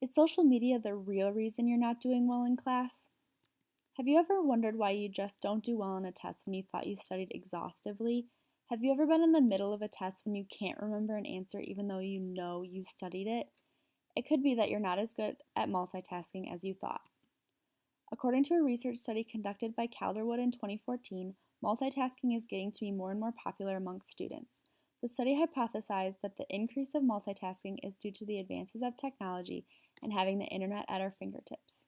Is social media the real reason you're not doing well in class? Have you ever wondered why you just don't do well on a test when you thought you studied exhaustively? Have you ever been in the middle of a test when you can't remember an answer even though you know you studied it? It could be that you're not as good at multitasking as you thought. According to a research study conducted by Calderwood in 2014, multitasking is getting to be more and more popular amongst students. The study hypothesized that the increase of multitasking is due to the advances of technology and having the internet at our fingertips.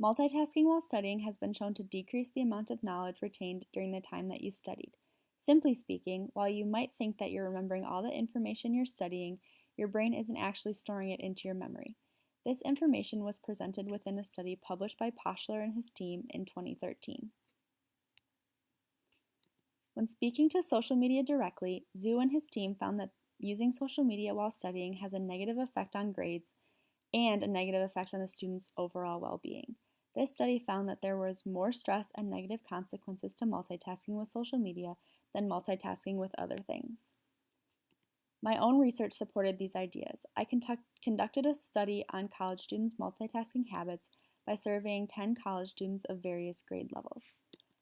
Multitasking while studying has been shown to decrease the amount of knowledge retained during the time that you studied. Simply speaking, while you might think that you're remembering all the information you're studying, your brain isn't actually storing it into your memory. This information was presented within a study published by Poschler and his team in 2013. When speaking to social media directly, Zhu and his team found that using social media while studying has a negative effect on grades and a negative effect on the student's overall well-being. This study found that there was more stress and negative consequences to multitasking with social media than multitasking with other things. My own research supported these ideas. I conducted a study on college students' multitasking habits by surveying 10 college students of various grade levels.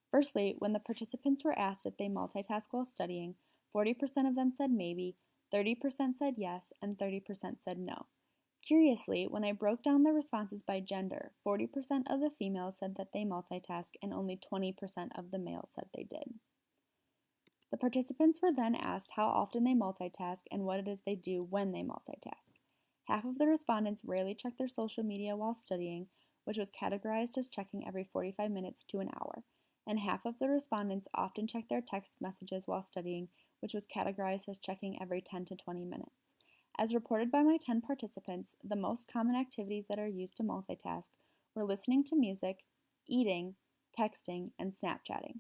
Firstly, when the participants were asked if they multitask while studying, 40% of them said maybe, 30% said yes, and 30% said no. Curiously, when I broke down the responses by gender, 40% of the females said that they multitask and only 20% of the males said they did. The participants were then asked how often they multitask and what it is they do when they multitask. Half of the respondents rarely check their social media while studying, which was categorized as checking every 45 minutes to an hour, and half of the respondents often check their text messages while studying, which was categorized as checking every 10 to 20 minutes. As reported by my 10 participants, the most common activities that are used to multitask were listening to music, eating, texting, and Snapchatting.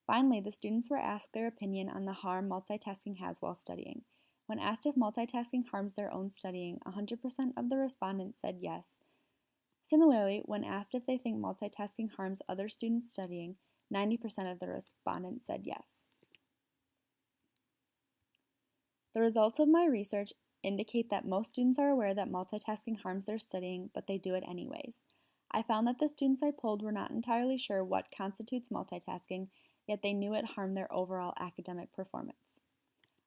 Finally, the students were asked their opinion on the harm multitasking has while studying. When asked if multitasking harms their own studying, 100% of the respondents said yes. Similarly, when asked if they think multitasking harms other students studying, 90% of the respondents said yes. The results of my research indicate that most students are aware that multitasking harms their studying, but they do it anyways. I found that the students I polled were not entirely sure what constitutes multitasking, yet they knew it harmed their overall academic performance.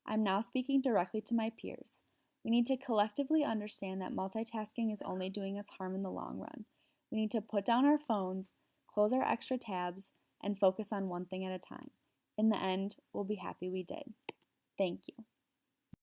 I'm now speaking directly to my peers. We need to collectively understand that multitasking is only doing us harm in the long run. We need to put down our phones, close our extra tabs, and focus on one thing at a time. In the end, we'll be happy we did. Thank you.